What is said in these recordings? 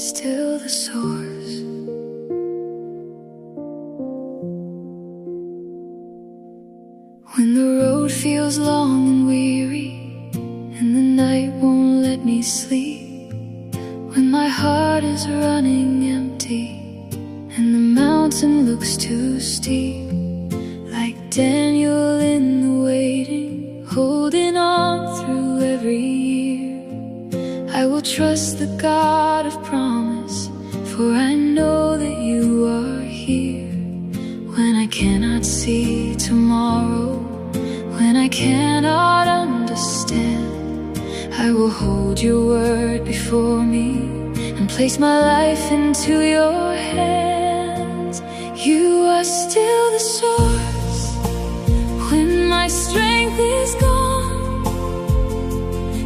still the source. When the road feels long and weary, and the night won't let me sleep, when my heart is running empty, and the mountain looks too steep, like Daniel in the waiting, holding on through every year, I will trust the God of promise, for I know that you are here. When I cannot see tomorrow, when I cannot understand, I will hold your word before me and place my life into your hands. You are still the source when my strength is gone,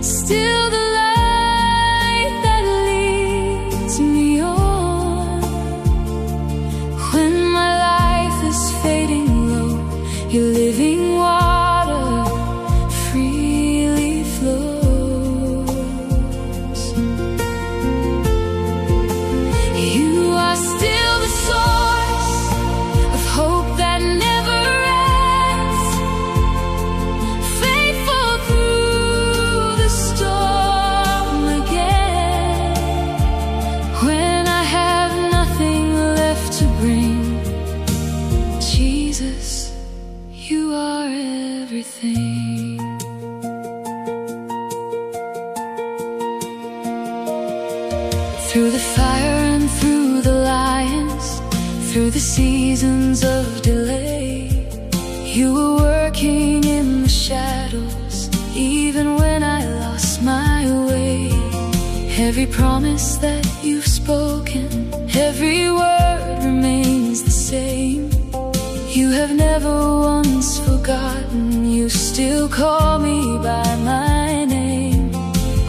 still the light that leads me on. When my life is fading low, your living water freely flows. You are still the source of hope that never ends, faithful through the storm again. When I have nothing left to bring, Jesus, you are everything. Through the fire and through the lions, through the seasons of delay, you were working in the shadows, even when I lost my way. Every promise that you've spoken, every word remains the same. You have never once forgotten, you still call me by my name.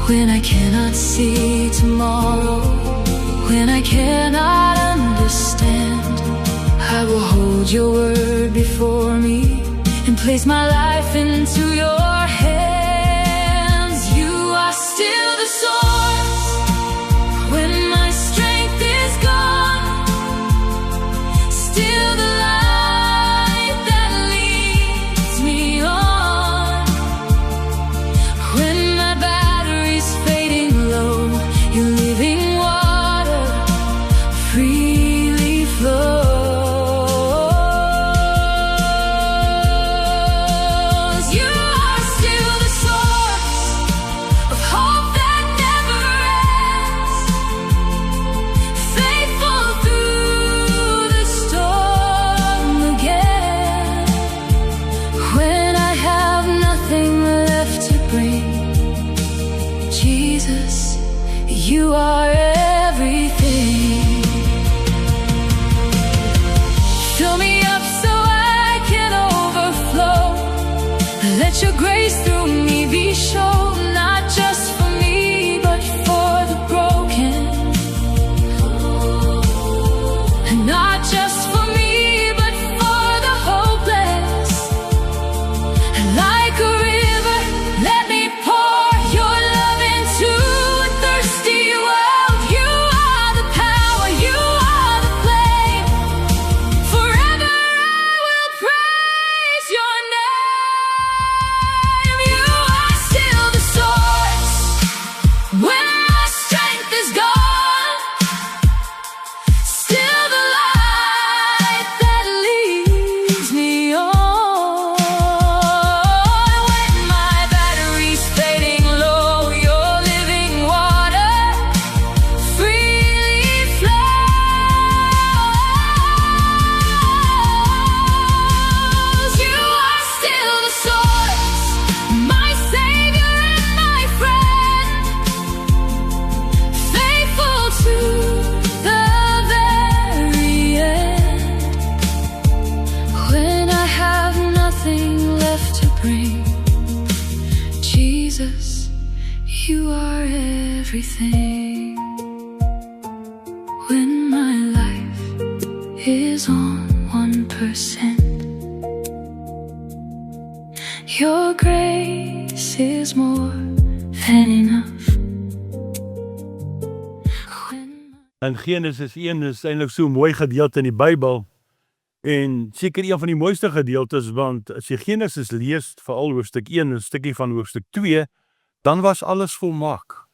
When I cannot see tomorrow, when I cannot understand, I will hold your word before me and place my life into your hands. You are still the source when my strength is gone, still the light that leads me on. When my battery's fading low, your living water freely flows. You are still the source of hope that never ends, faithful through the storm again. When I have nothing left to bring, Jesus, you are everything. Fill me up so I can overflow. Let your grace through me be shown, not just for me, but for the broken. And not just for me, but for the hopeless. And like a river, let me pour your love into a thirsty world. You are the power, you are the flame. Forever I will praise your name. You are still the source when my strength is gone, still the light that leads me on. When my battery's fading low, your living water freely flows. You are still the source, my Savior and my friend, faithful to the very end. When I have nothing left to bring, Jesus, you are everything. When my life is on 1%, your grace is more than enough. En Genesis 1 is eintlik so 'n mooi gedeelte in die Bybel. En seker een van die mooiste gedeeltes, want as jy Genesis lees, veral hoofstuk 1 en 'n stukkie van hoofstuk 2, dan was alles volmaak.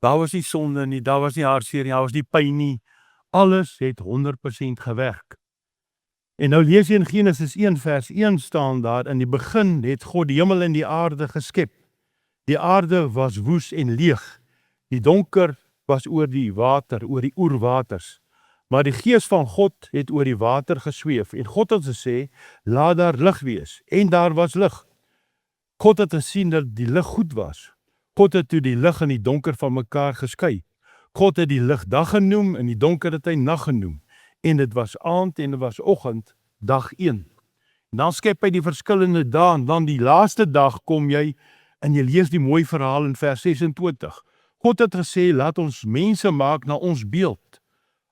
Daar was nie sonde nie, daar was nie hartseer nie, daar was nie pyn nie. Alles het 100% gewerk. En nou lees jy in Genesis 1 vers 1 staan daar, in die begin het God die hemel en die aarde geskep. Die aarde was woes en leeg. Die donker was oor die water, oor die oerwaters. Maar die gees van God het oor die water gesweef. En God het gesê, laat daar lig wees. En daar was lig. God het gesien dat die lig goed was. God het toe die lig en die donker van mekaar geskei. God het die lig dag genoem en die donker het hy nag genoem. En dit was aand en dit was oggend, dag 1. En dan skep hy die verskillende dae en dan die laaste dag kom jy en jy lees die mooi verhaal in vers 26. God het gesê, laat ons mense maak na ons beeld,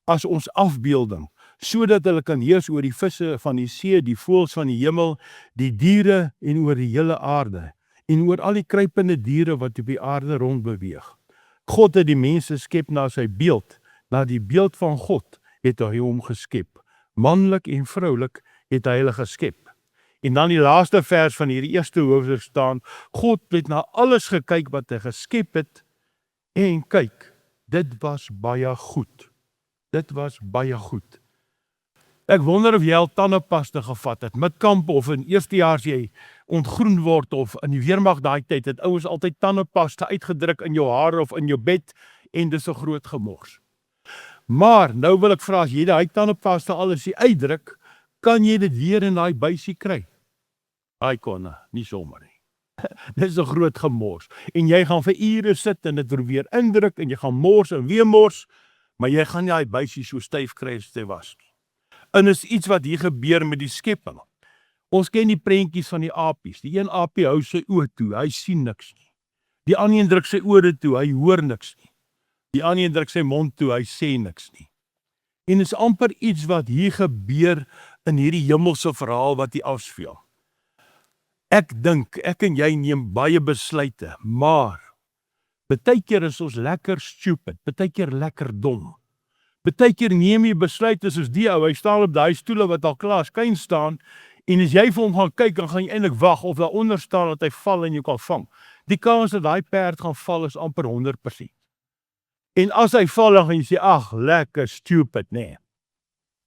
as ons afbeelding, sodat hulle kan heers oor die visse van die see, die voëls van die hemel, die diere en oor die hele aarde, en oor al die kruipende diere wat op die aarde rondbeweeg. God het die mense skep na sy beeld, na die beeld van God het hy hom geskep. Manlik en vroulik het hy hulle geskep. En dan die laaste vers van hierdie eerste hoofstuk staan, God het na alles gekyk wat hy geskep het, en kyk, dit was baie goed. Dit was baie goed. Ek wonder of jy al tandepasta gevat het, met kamp of in eerstejaars jy ontgroen word of in die weermag daai tyd het ouens altyd tandepasta uitgedruk in jou hare of in jou bed en dis 'n groot gemors. Maar nou wil ek vra, as jy daai tandepasta al as jy uitdruk, kan jy dit weer in daai buisie kry? Ai konne, nie sommer nie. Dis 'n groot gemors. En jy gaan vir ure sit en dit weer indruk en jy gaan mors en weer mors, maar jy gaan nie daai buisie so styf kry as dit was nie. En is iets wat hier gebeur met die skepping. Ons ken die prentjies van die apies. Die een apie hou sy oë toe, hy sien niks nie. Die ander een druk sy ore toe, hy hoor niks nie. Die ander een druk sy mond toe, hy sê niks nie. En is amper iets wat hier gebeur in hierdie hemelse verhaal wat hier afspeel. Ek dink, ek en jy neem baie besluite, maar baie keer is ons lekker stupid, baie keer lekker dom. Baie keer neem jy besluite soos die ou, hy staan op daai stoele wat al klaar skyn staan, en as jy vir hom gaan kyk, dan gaan jy eintlik wag of daaronder staan dat hy val en jy kan vang. Die kans dat daai perd gaan val is amper 100%. En as hy val, dan gaan jy sê, ag, lekker stupid, nee.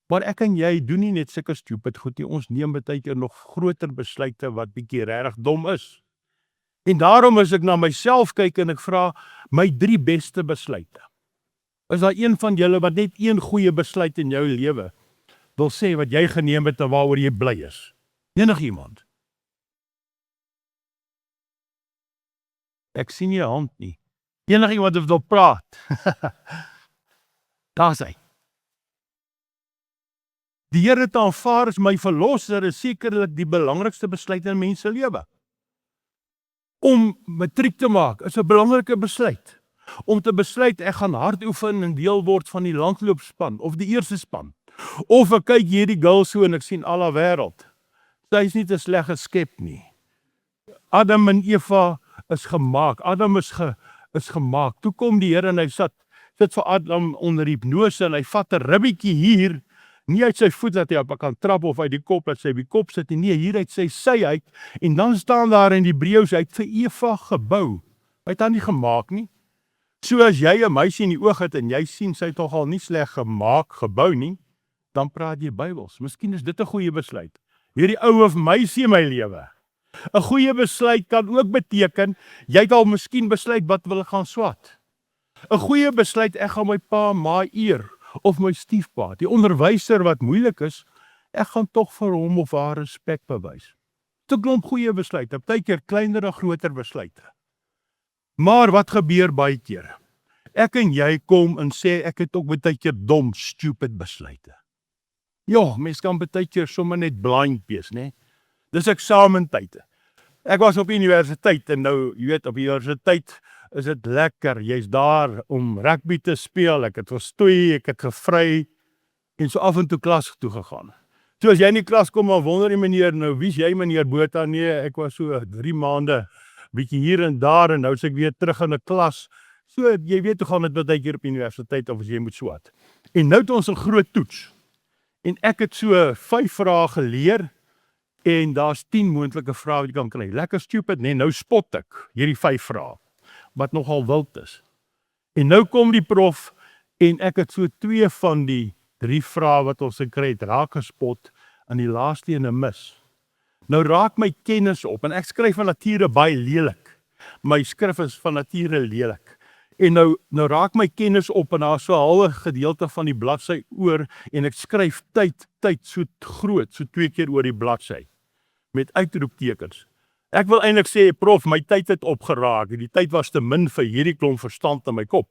Maar ek en jy doen nie net sulke stupid goed nie, ons neem baie keer nog groter besluite wat bietjie regtig dom is. En daarom as ek na myself kyk en ek vra, my 3 beste besluite. Is daar een van julle wat net een goeie besluit in jou lewe wil sê wat jy geneem het en waaroor jy bly is? Enigiemand? Ek sien nie 'n hand nie. Enigiemand wat wil praat? Daar's hy. Die Here te aanvaar as my verlosser is sekerlik die belangrikste besluit in 'n mens se lewe. Om matriek te maak is 'n belangrike besluit. Om te besluit ek gaan hard oefen en deel word van die landloopspan of die eerste span. Of ek kyk hierdie girl so en ek sien alle wêreld. Sy is nie te sleg geskep nie. Adam en Eva is gemaak. Adam is gemaak. Toe kom die Here en hy sit vir Adam onder hipnose en hy vat 'n ribbietjie hier, nie uit sy voet dat hy op kan trap of uit die kop dat sy op die kop sit nie. Nee, hier uit sy sy uit en dan staan daar in Hebreëus hy het vir Eva gebou. Hy het haar nie gemaak nie. So as jy 'n meisie in die oog het en jy sien sy tog al nie sleg gemaak, gebou nie, dan praat jy Bybels. Miskien is dit 'n goeie besluit. Hierdie ou of meisie in my lewe. 'n Goeie besluit kan ook beteken jy het al miskien besluit wat wil ek gaan swat. 'n Goeie besluit ek gaan my pa ma eer of my stiefpa, die onderwyser wat moeilik is, ek gaan tog vir hom of haar respek bewys. Dit 'n klomp goeie besluite, baie keer kleiner en groter besluite. Maar wat gebeur baie keer? Ek en jy kom en sê ek het ook baie keer dom, stupid besluite. Ja, mens kan baie keer sommer net blind wees, né? Dis eksamentyd. Ek was op universiteit en nou, jy weet, op universiteit is dit lekker. Jy's daar om rugby te speel. Ek het gestoei, ek het gevry en so af en toe klas toe gegaan. So as jy in die klas kom, dan wonder die meneer, nou wie's jy meneer Botha? Nee, ek was so 3 maande bietjie hier en daar en nou is ek weer terug in 'n klas. So, jy weet hoe gaan dit baie keer op universiteit of as jy moet swat. En nou het ons 'n groot toets. En ek het so 5 vrae geleer en daar's 10 moontlike vrae wat jy kan kry. Lekker stupid, nee, nou spot ek hierdie 5 vrae wat nogal wild is. En nou kom die prof en ek het so 2 van die 3 vrae wat ons gekry het raak gespot en die laaste ene mis. Nou raak my kennis op en ek skryf van nature baie lelik. My skrif is van nature lelik. En nou raak my kennis op en daar so 'n halwe gedeelte van die bladsy oor en ek skryf tyd so groot, so 2 keer oor die bladsy met uitroeptekens. Ek wil eintlik sê, prof, my tyd het opgeraak en die tyd was te min vir hierdie klomp verstand in my kop.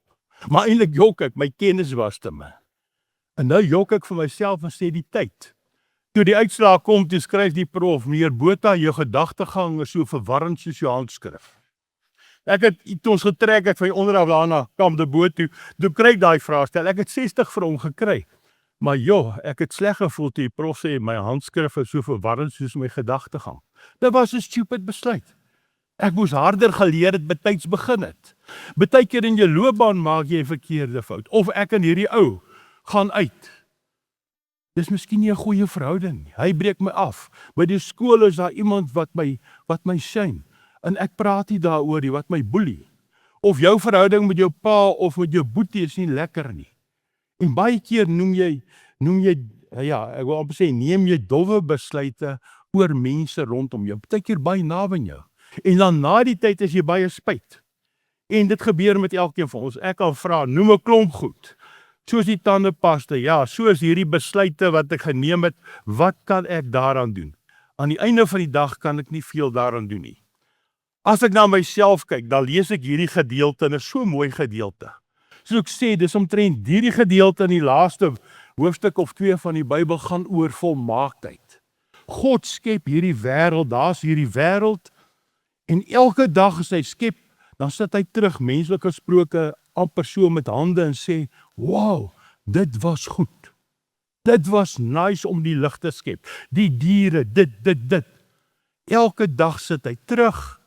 Maar eintlik jok ek, my kennis was te min. En nou jok ek vir myself en sê die tyd. Toe die uitslaag kom, toe skryf die prof, meneer Botha, jou gedagtegang is so verwarrend soos jou handskrif. Ek het toe ons getrek het van die onderhoud daarna Kamp de Boot toe kry ek daai vraestel. Ek het 60 vir hom gekry. Maar joh, ek het sleg gevoel toe die prof sê my handskrif is so verwarrend soos my gedagtegang. Dit was 'n stupid besluit. Ek moes harder geleer het betyds begin het. Baie keer in jou loopbaan maak jy 'n verkeerde fout of ek en hierdie ou gaan uit. Dis miskien nie 'n goeie verhouding nie. Hy breek my af. By die skool is daar iemand wat my shame. En ek praat nie daaroor nie, wat my boelie. Of jou verhouding met jou pa of met jou boetie is nie lekker nie. En baie keer noem jy, ja, ek wil amper sê, neem jy dowwe besluite oor mense rondom jou. Baie keer baie naby jou. En dan na die tyd is jy baie spyt. En dit gebeur met elkeen van ons. Ek kan vra, noem 'n klomp goed. Soos die tandepasta, ja, soos hierdie besluite wat ek geneem het, wat kan ek daaraan doen? Aan die einde van die dag kan ek nie veel daaraan doen nie. As ek na myself kyk, dan lees ek hierdie gedeelte en is so mooi gedeelte. Soos ek sê, dis omtrent hierdie gedeelte in die laaste hoofstuk of 2 van die Bybel gaan oor volmaaktheid. God skep hierdie wêreld, daar's hierdie wêreld en elke dag as hy skep, dan sit hy terug, menslik gesproke, amper so met hande en sê, wow, dit was goed. Dit was nice om die lig te skep. Die diere, dit. Elke dag sit hy terug,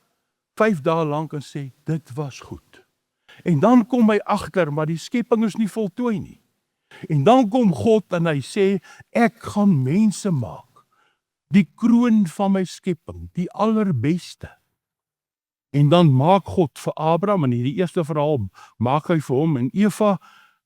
5 dae lank en sê, dit was goed. En dan kom hy agter, maar die skepping is nie voltooi nie. En dan kom God en hy sê, ek gaan mense maak. Die kroon van my skepping, die allerbeste. En dan maak God vir Abraham, in die eerste verhaal maak hy vir hom en Eva,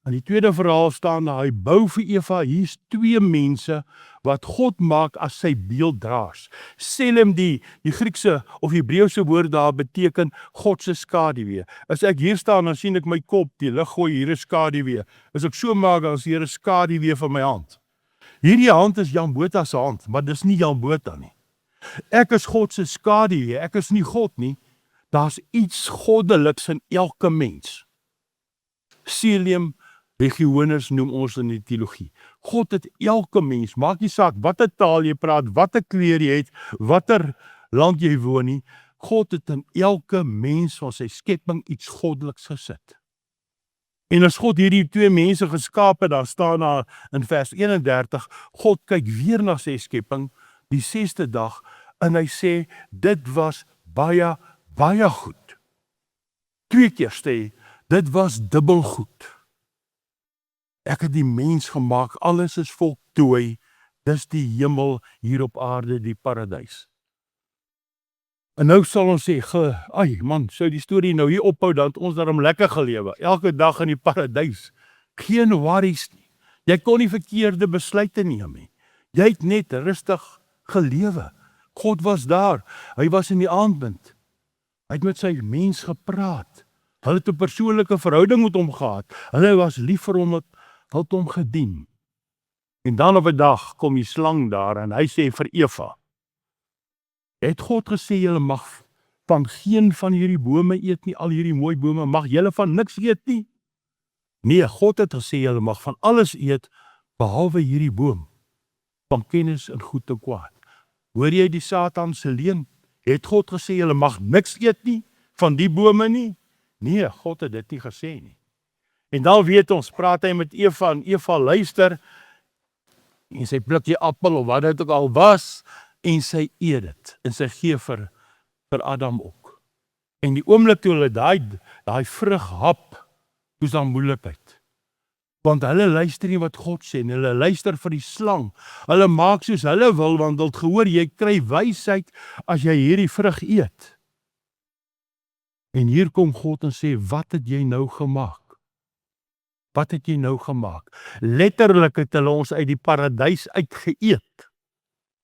in die tweede verhaal staan hy bou vir Eva, hier's 2 mense wat God maak as sy beelddraers. Selem die Griekse of Hebreëse woord daar beteken God se skaduwee. As ek hier staan, dan sien ek my kop, die lig gooi, hier is skaduwee. As ek so maak, dan is hier 'n skaduwee van my hand. Hierdie hand is Jan Botha se hand, maar dis nie Jan Botha nie. Ek is God se skaduwee, ek is nie God nie. Daar's iets goddeliks in elke mens. Cilium Regionis noem ons in die teologie. God het elke mens, maak nie saak watter taal jy praat, watter kleur jy het, watter land jy woon nie, God het in elke mens van sy skepping iets goddeliks gesit. En as God hierdie 2 mense geskaap het, dan staan daar in vers 31, God kyk weer na sy skepping, die 6de dag, en hy sê, dit was baie goed. 2 keer sê, dit was dubbel goed. Ek het die mens gemaak, alles is voltooi, dis die hemel hier op aarde, die paradys. En nou sal ons sê, ai man, sou die storie nou hier ophou, dan het ons daarom lekker gelewe, elke dag in die paradys, geen worries nie, jy kon nie verkeerde besluite neem nie, jy het net rustig gelewe, God was daar, hy was in die aandbind, hy het met sy mens gepraat, hulle het 'n persoonlike verhouding met hom gehad, hulle was lief vir hom, hulle het hom gedien. En dan op 'n dag kom die slang daar en hy sê vir Eva, het God gesê julle mag van geen van hierdie bome eet nie, al hierdie mooi bome, mag julle van niks eet nie? Nee, God het gesê julle mag van alles eet, behalwe hierdie boom, van kennis en goed en kwaad. Hoor jy die Satan se leuen? Het God gesê julle mag niks eet nie, van die bome nie? Nee, God het dit nie gesê nie. En dan weet ons, praat hy met Eva en Eva luister en sy pluk die appel of wat dit ook al was en sy eet dit en sy gee vir Adam ook. En die oomblik toe hulle daai vrug hap, Dis dan moeilikheid. Want hulle luister nie wat God sê, en hulle luister vir die slang. Hulle maak soos hulle wil, want hulle het gehoor, jy kry wysheid as jy hierdie vrug eet. En hier kom God en sê, wat het jy nou gemaak? Wat het jy nou gemaak? Letterlik het hulle ons uit die paradys uitgeëet.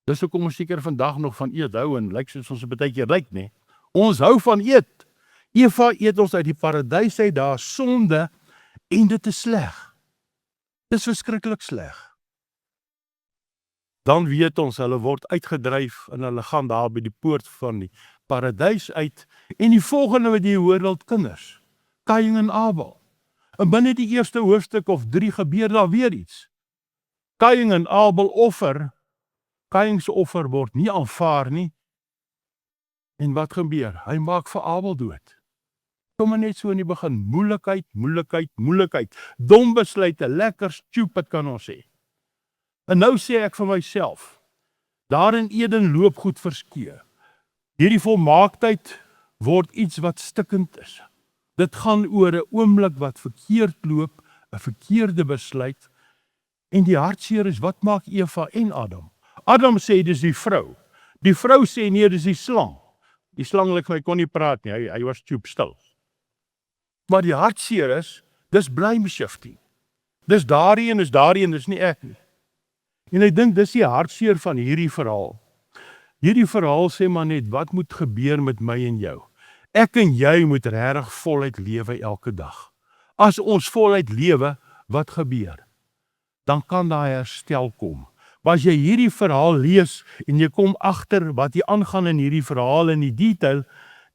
Dis hoekom ons seker vandag nog van eet hou en lyk soos ons baie keer lyk, nee. Ons hou van eet. Eva eet ons uit die paradys uit, daar is sonde en dit is sleg. Dis verskriklik sleg. Dan weet ons, hulle word uitgedryf en hulle gaan daar by die poort van die paradys uit. En die volgende wat jy hoor, dat kinders, Kain en Abel. En binne die eerste hoofstuk of 3 gebeur daar weer iets. Kain en Abel offer, Kain se offer word nie aanvaar nie. En wat gebeur? Hy maak vir Abel dood. Kom maar net so in die begin, moeilikheid, dom besluite, lekker stupid kan ons sê. En nou sê ek vir myself, daar in Eden loop goed verskeur. Hierdie volmaaktheid word iets wat stikkend is. Dit gaan oor 'n oomblik wat verkeerd loop, 'n verkeerde besluit, en die hartseer is, wat maak Eva en Adam? Adam sê dis die vrou. Die vrou sê nee, dis die slang. Die slang lyk my kon nie praat nie, hy was stil. Maar die hartseer is, dis blame shifting. Dis daardie en dis nie ek nie. En ek dink dis die hartseer van hierdie verhaal. Hierdie verhaal sê maar net, wat moet gebeur met my en jou? Ek en jy moet regtig voluit lewe elke dag. As ons voluit lewe, wat gebeur? Dan kan daar herstel kom. Maar as jy hierdie verhaal lees en jy kom agter wat hier aangaan in hierdie verhaal in die detail,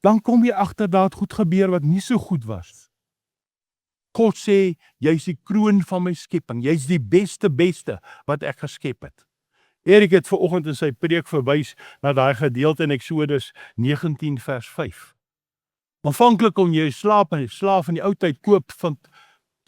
dan kom jy agter dat goed gebeur wat nie so goed was. God sê, jy's die kroon van my skepping, jy's die beste wat ek geskep het. Erik het vanoggend in sy preek verwys na daai gedeelte in Eksodus 19 vers 5. Aanvanklik kon jy 'n slaaf in die ou tyd koop, want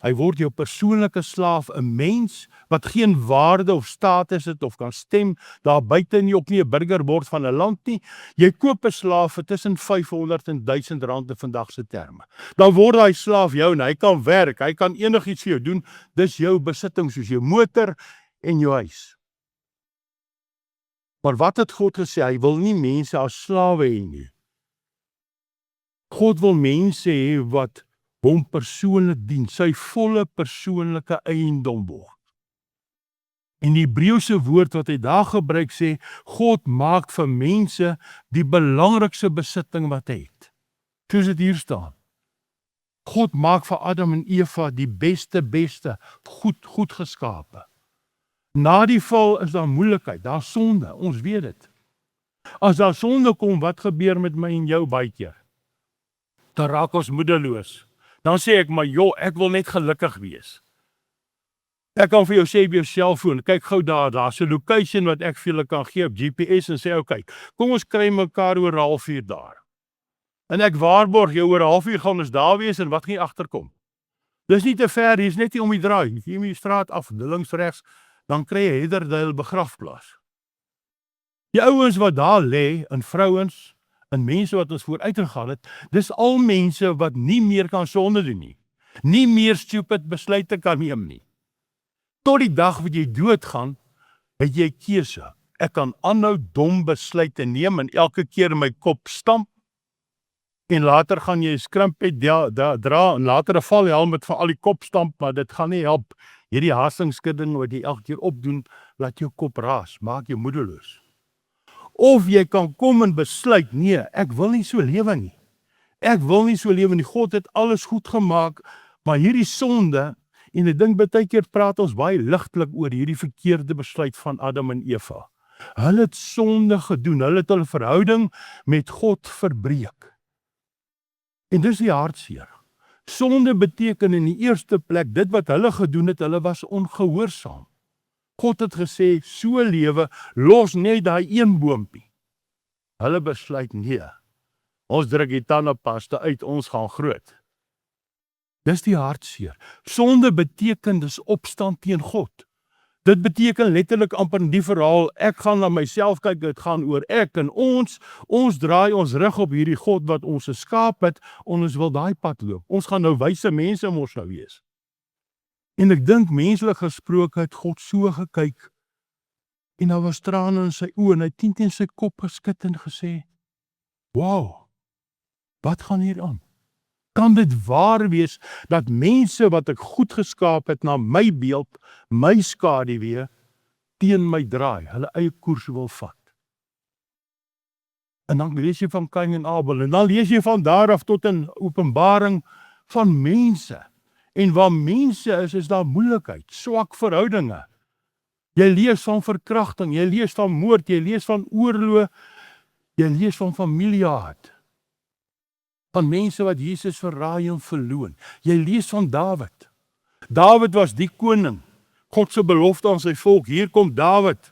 hy word jou persoonlike slaaf, 'n mens wat geen waarde of status het of kan stem daar buite nie, ook nie 'n burger word van 'n land nie. Jy koop 'n slaaf vir tussen 500 en 1000 rand in vandag se terme. Dan word daai slaaf jou en hy kan werk, hy kan enigiets vir jou doen. Dis jou besitting soos jou motor en jou huis. Maar wat het God gesê? Hy wil nie mense as slawe hê nie. God wil mense hê wat hom persoonlik dien, sy volle persoonlike eiendom word. En die Hebreëse woord wat hy daar gebruik sê, God maak vir mense die belangrikste besitting wat hy het. Soos dit hier staan. God maak vir Adam en Eva die beste, goed geskape. Na die val is daar moeilikheid, daar sonde, ons weet dit. As daar sonde kom, wat gebeur met my en jou baie keer? Dan raak ons moedeloos. Dan sê ek, maar joh, ek wil net gelukkig wees. Ek kan vir jou sê op jou selfoon, kyk gou daar's 'n location wat ek vir julle kan gee op GPS en sê, okay, kom ons kry mekaar oor 'n halfuur daar. En ek waarborg jou oor 'n halfuur gaan ons daar wees en wat gaan jy agterkom? Dis nie te ver, hier's net nie om die draai. Hier moet die straat af, links regs, dan kry jy Hedderdale begrafplaas. Die ouens wat daar lê, en vrouens, en mense wat ons vooruitgegaan het, dis al mense wat nie meer kan sonde doen nie. Nie meer stupid besluite kan neem nie. Tot die dag wat jy doodgaan, het jy keuse. Ek kan aanhou dom besluite neem en elke keer in my kop stamp, en later gaan jy 'n skrimpet dra, en later 'n valhelm met van al die kop stamp, maar dit gaan nie help. Hierdie hasingskudding wat jy elke keer opdoen, laat jou kop raas, maak jou moedeloos. Of jy kan kom en besluit, nee, ek wil nie so lewe nie. Ek wil nie so lewe nie. God het alles goed gemaak, maar hierdie sonde, en ek dink baie keer praat ons baie ligtelik oor hierdie verkeerde besluit van Adam en Eva. Hulle het sonde gedoen, hulle het hulle verhouding met God verbreek. En dis die hartseer. Sonde beteken in die eerste plek, dit wat hulle gedoen het, hulle was ongehoorsaam. God het gesê, so lewe, los net daai een boompie. Hulle besluit, nee, ons druk die tandepasta uit, ons gaan groot. Dis die hartseer. Sonde beteken dis opstand teen God. Dit beteken letterlik amper in die verhaal, ek gaan na myself kyk, dit gaan oor ek en ons draai ons rug op hierdie God wat ons geskaap het, ons wil daai pad loop. Ons gaan nou wyse mense mos nou wees. En ek dink menslik gesproke het God so gekyk, en daar was trane in sy oë, en hy het teen sy kop geskit en gesê, wow, wat gaan hier aan? Kan dit waar wees, dat mense wat ek goed geskaap het na my beeld, my skaduwee, teen my draai, hulle eie koers wil vat? En dan lees jy van Kain en Abel, en dan lees jy van daar af tot in Openbaring van mense. En waar mense is daar moeilikheid, swak verhoudinge. Jy lees van verkrachting, jy lees van moord, jy lees van oorlog, jy lees van familiehaat. Van mense wat Jesus verraai en verloon. Jy lees van Dawid. Dawid was die koning. God se belofte aan sy volk. Hier kom Dawid.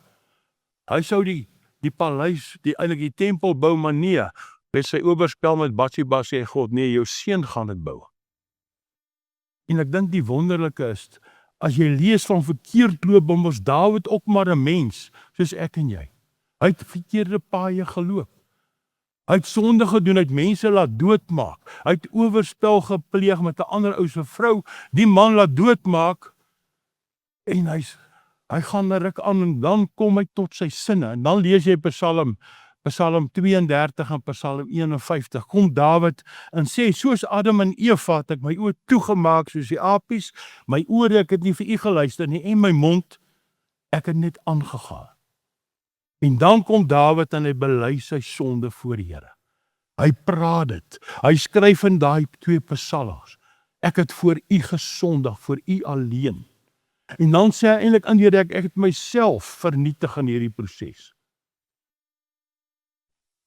Hy sou die paleis, eintlik die tempel bou, maar nee. Met sy oorspel met Batsheba sê God, nee, jou seun gaan dit bou. En ek dink die wonderlike is, as jy lees van verkeerd loop, was Dawid ook maar 'n mens, soos ek en jy. Hy het verkeerde paaie geloop. Hy het sonde gedoen, hy het mense laat doodmaak. Hy het oorspel gepleeg met 'n ander ou se vrou, die man laat doodmaak, en hy gaan 'n ruk aan, en dan kom hy tot sy sinne, en dan lees jy Psalm 32 en Psalm 51, kom Dawid en sê, soos Adam en Eva het ek my oë toegemaak, soos die apies, my ore, ek het nie vir u geluister nie, en my mond, ek het net aangegaan. En dan kom Dawid en hy bely sy sonde voor die Here. Hy praat dit. Hy skryf in daai 2 psalms. Ek het voor u gesondig, voor u alleen. En dan sê hy eintlik indirek, ek het myself vernietig in hierdie proses.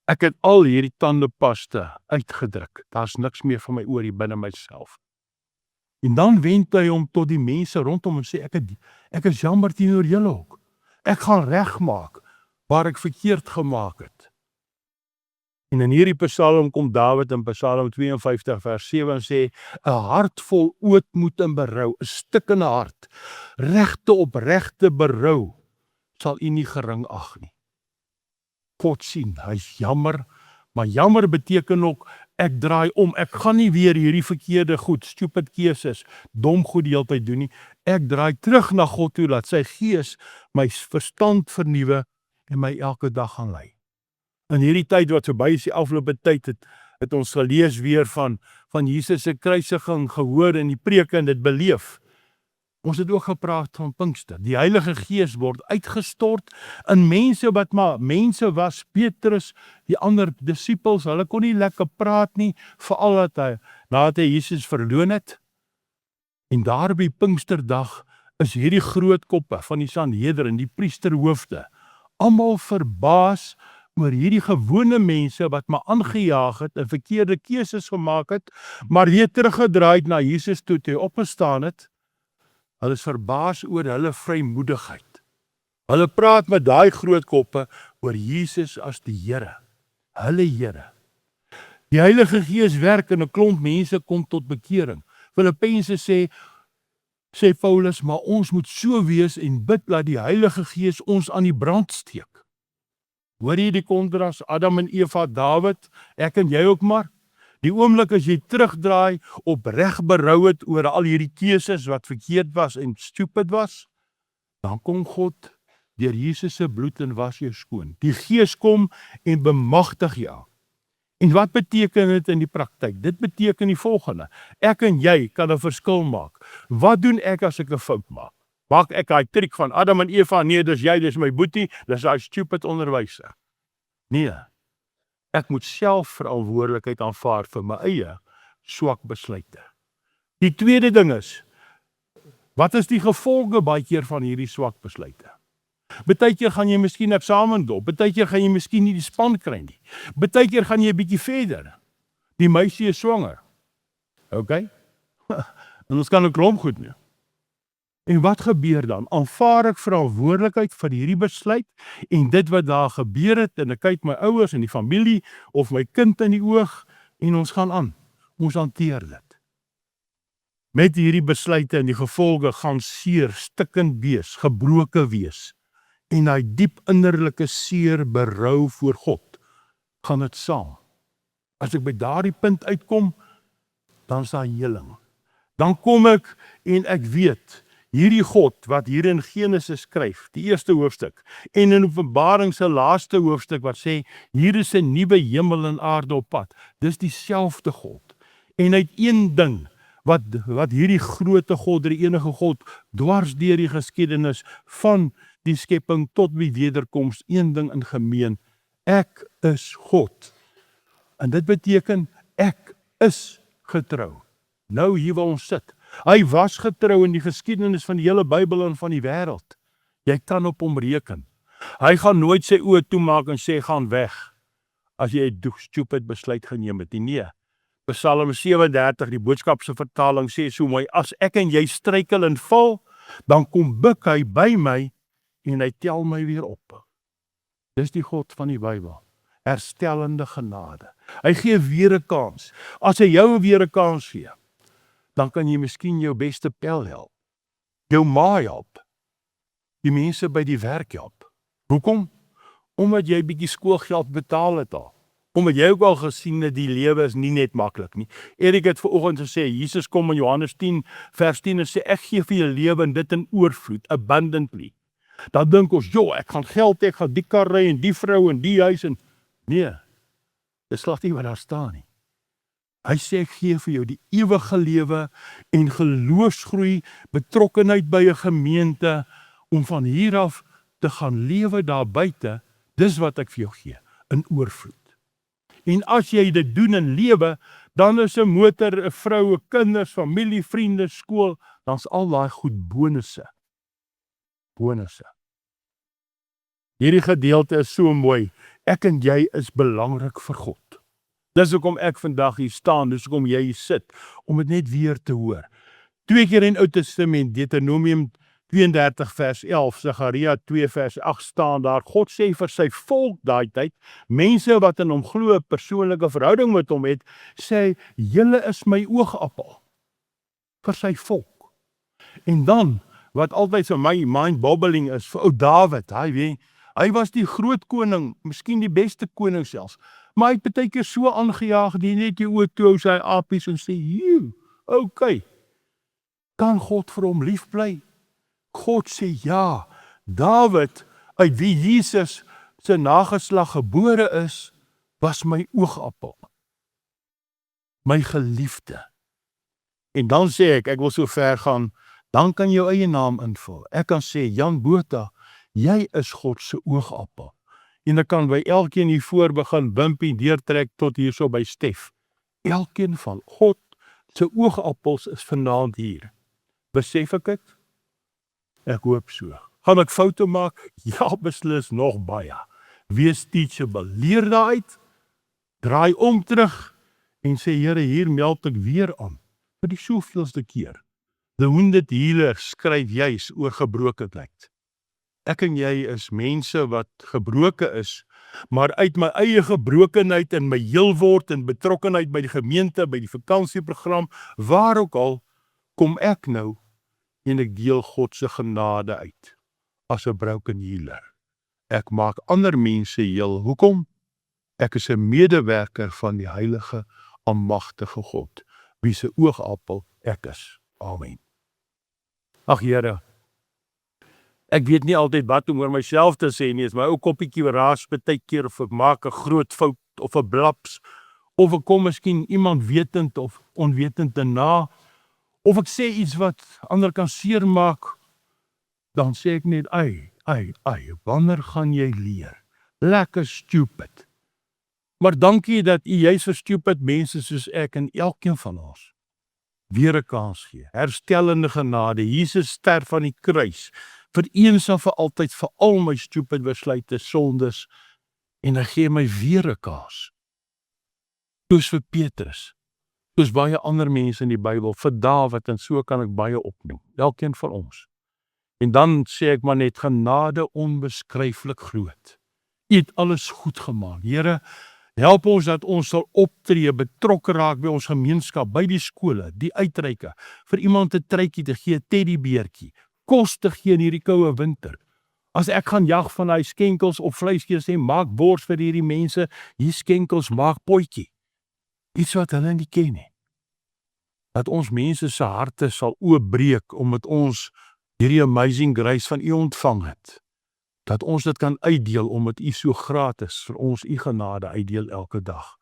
Ek het al hierdie tandepaste uitgedruk. Daar's niks meer van my oor hier binne myself. En dan wend hy hom tot die mense rondom en sê, ek is jammer teenoor julle ook. Ek gaan regmaak waar ek verkeerd gemaak het. En in hierdie psalm kom Dawid in Psalm 52 vers 7 en sê, 'n hart vol ootmoed en berou, 'n stikkende hart, regte opregte berou, sal u nie gering ag nie. God sien, hy's jammer, maar jammer beteken ook, ek draai om, ek gaan nie weer hierdie verkeerde goed, stupid keuses, dom goed die hele tyd doen nie, ek draai terug na God toe, laat sy gees my verstand vernuwe, en my elke dag gaan lei. In hierdie tyd wat verby is, die afgelope tyd, het ons gelees weer van Jesus se kruisiging gehoor in die preke en dit beleef. Ons het ook gepraat van Pinkster. Die Heilige Gees word uitgestort in mense wat maar mense was, Petrus, die ander disippels, hulle kon nie lekker praat nie, veral nadat hy Jesus verloon het. En daar by Pinksterdag is hierdie groot koppe van die Sanhedrin, die priesterhoofde, almal verbaas oor hierdie gewone mense wat maar aangejaag het en verkeerde keuses gemaak het, maar weer teruggedraai na Jesus toe hy opgestaan het. Hulle is verbaas oor hulle vrymoedigheid. Hulle praat met daai groot koppe oor Jesus as die Here, hulle Here. Die Heilige Gees werk en 'n klomp mense kom tot bekering. Filippense sê Paulus, maar ons moet so wees en bid dat die Heilige Gees ons aan die brand steek. Hoor jy die kontras, Adam en Eva, Dawid, ek en jy ook maar? Die oomblik as jy terugdraai, opreg berou het oor al hierdie keuses wat verkeerd was en stupid was, dan kom God deur Jesus se bloed en was jou skoon. Die Gees kom en bemagtig jou. En wat beteken dit in die praktyk? Dit beteken die volgende. Ek en jy kan 'n verskil maak. Wat doen ek as ek 'n fout maak? Maak ek daai triek van Adam en Eva? Nee, dis jy, dis my boetie, dis daai stupid onderwyser. Nee. Ek moet self verantwoordelikheid aanvaar vir my eie swak besluite. Die tweede ding is, wat is die gevolge baie keer van hierdie swak besluite? Partykeer gaan jy miskien eksamen dop, partykeer gaan jy miskien nie die span kry nie. Partykeer gaan jy 'n bietjie verder. Die meisie is swanger. OK? En ons kan 'n klomp goed nie. En wat gebeur dan? Aanvaar ek verantwoordelikheid vir hierdie besluit en dit wat daar gebeur het en ek kyk my ouers en die familie of my kind in die oog en ons gaan aan. Ons hanteer dit. met hierdie besluite en die gevolge gaan seer, stikkend wees, gebroke wees. En hy diep innerlike seer berou voor God, gaan dit saam. As ek by daardie punt uitkom, dan is daar heling. Dan kom ek en ek weet, hierdie God wat hier in Genesis skryf, die eerste hoofstuk, en in Openbaring se laaste hoofstuk wat sê, hier is 'n nuwe hemel en aarde op pad. Dis dieselfde God. En hy het een ding, wat hierdie groote God, die enige God, dwars deur die geskiedenis van die skepping tot die wederkoms, een ding in gemeen, ek is God. En dit beteken, ek is getrou. Nou hier waar ons sit. Hy was getrou in die geskiedenis van die hele Bybel en van die wêreld. Jy kan op hom reken. Hy gaan nooit sy oë toemaak en sê, gaan weg, as jy 'n stupid besluit geneem het. Nee. Psalm 37, die boodskapse vertaling sê so mooi, as ek en jy struikel en val, dan kom buig hy by my en hy tel my weer op. Dis die God van die Bybel. Herstellende genade. Hy gee weer 'n kans. As hy jou weer 'n kans gee, dan kan jy miskien jou beste pel help. Jou ma help. Die mense by die werk help. Hoekom? Omdat jy bietjie skoolgeld betaal het al. Omdat jy ook al gesien het, die lewe is nie net maklik nie. Erik het vanoggend gesê, Jesus kom in Johannes 10, vers 10 en sê, ek gee vir jou lewe en dit in oorvloed, abundantly. Dan dink ons, ek gaan geld hê, ek gaan die kar ry en die vrou en die huis en nee, dis glad nie wat daar staan nie. Hy sê, ek gee vir jou die ewige lewe en geloofsgroei, betrokkenheid by 'n gemeente, om van hier af te gaan lewe daar buite, dis wat ek vir jou gee, in oorvloed. En as jy dit doen in lewe, dan is 'n motor, 'n vrou, 'n kinders, familie, vriende, skool, dan's al daai goed bonusse. Bonusse. Hierdie gedeelte is so mooi. Ek en jy is belangrik vir God. Dis hoekom ek vandag hier staan, dis hoekom jy hier sit, om dit net weer te hoor. 2 keer in Ou Testament, Deuteronomium 32 vers 11, Sagaria 2 vers 8 staan daar, God sê vir sy volk daai tyd, mense wat in hom glo, 'n persoonlike verhouding met hom het, sê, julle is my oogappel, vir sy volk. En dan, wat altyd vir my mind-boggling is, vir ou Dawid, hy was die groot koning, miskien die beste koning selfs, maar hy het baie keer so aangejaag, die net die oë toe hou sy apies en sê, okay, kan God vir hom lief bly? God sê ja, Dawid, uit wie Jesus sy nageslag gebore is, was my oogappel, my geliefde. En dan sê ek wil so ver gaan, dan kan jou eie naam invul. Ek kan sê, Jan Botha, jy is God se oogappel. En ek kan by elkeen hier voor begin wimpie deurtrek tot hierso by Stef. Elkeen van God se oogappels is vanaand hier. Besef ek dit? Ek hoop so. Gaan ek foute maak? Ja, beslis nog baie. Wees teachable. Leer daaruit, draai om terug en sê, Here, hier meld ek weer aan. Vir die soveelste keer. The Wounded Healer skryf juis oor gebrokenheid. Ek en jy is mense wat gebroken is, maar uit my eie gebrokenheid en my heel word en betrokkenheid by die gemeente, by die vakansieprogram, waar ook al, kom ek nou en ek deel God se genade uit, as 'n broken healer. Ek maak ander mense heel. Hoekom? Ek is 'n medewerker van die heilige, almagtige God, wie se oogappel ek is. Amen. Ag Here, ek weet nie altyd wat om oor myself te sê nie, is my ou koppietjie raas baie keer, of ek maak 'n groot fout, of 'n blaps, of ek kom miskien iemand wetend of onwetend te na, of ek sê iets wat ander kan seermaak, dan sê ek net, wanneer gaan jy leer? Lekker stupid. Maar dankie dat u juis vir stupid mense soos ek en elkeen van ons weer 'n kans gee. Herstellende genade. Jesus sterf aan die kruis, vir eens en vir altyd, vir al my stupid besluite, sondes, en hy gee my weer 'n kans. Soos vir Petrus, soos baie ander mense in die Bybel, vir Dawid, en so kan ek baie opnoem, elkeen van ons. En dan sê ek maar net, genade onbeskryflik groot. U het alles goed gemaak. Here, Help ons dat ons sal optree, betrokke raak by ons gemeenskap, by die skole, die uitreike, vir iemand 'n truitjie te gee, 'n teddybeertjie, kos te gee in hierdie koue winter. As ek gaan jag van hy skenkels op vleisjie sê, maak bors vir hierdie mense, hier skenkels, maak potjie. Iets wat hulle nie ken nie. Dat ons mense se harte sal oopbreek, omdat ons hierdie amazing grace van U ontvang het. Dat ons dit kan uitdeel, omdat U so gratis vir ons U genade uitdeel elke dag.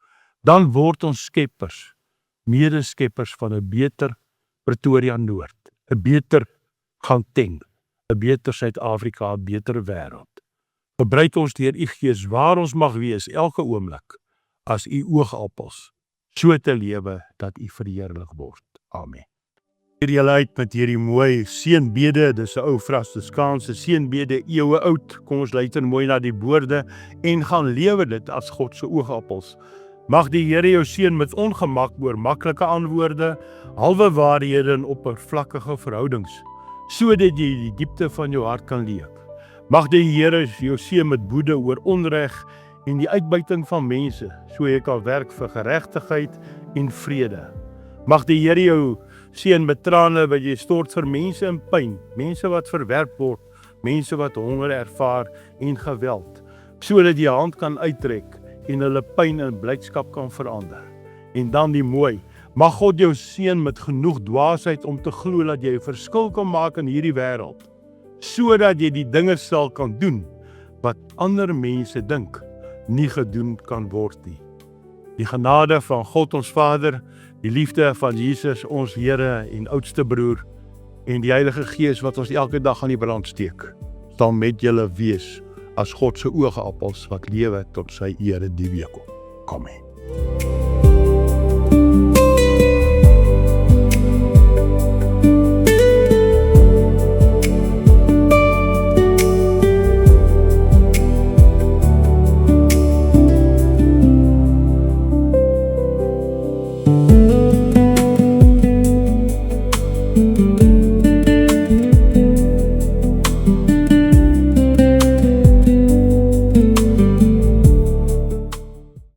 Dan word ons skeppers, medeskeppers van 'n beter Pretoria Noord, 'n beter Gauteng, 'n beter Suid-Afrika, 'n beter wêreld. Gebruik ons deur U Gees waar ons mag wees elke oomblik as U oogappels, so te lewe dat U verheerlik word. Amen. Hier julle uit met hierdie mooi seënbede, dis 'n ou Fransiskaanse seënbede eeue oud. Kom ons luister mooi na die woorde en gaan lewe dit as God se oogappels. Mag die Here jou seën met ongemak oor maklike antwoorde, halwe waarhede en oppervlakkige verhoudings, sodat jy die diepte van jou hart kan leef. Mag die Here jou seën met woede oor onreg en die uitbuiting van mense, so jy kan werk vir geregtigheid en vrede. Mag die Here jou seën met trane wat jy stort vir mense in pyn, mense wat verwerp word, mense wat honger ervaar en geweld, sodat jy hand kan uittrek en hulle pyn in blydskap kan verander. En dan die mooi, mag God jou seën met genoeg dwaasheid om te glo dat jy 'n verskil kan maak in hierdie wêreld, sodat jy die dinge sal kan doen wat ander mense dink nie gedoen kan word nie. Die genade van God ons Vader, die liefde van Jesus ons Here en oudste broer en die Heilige Gees wat ons elke dag aan die brand steek, sal met julle wees as God se oogappels wat lewe tot sy ere die week op. Amen.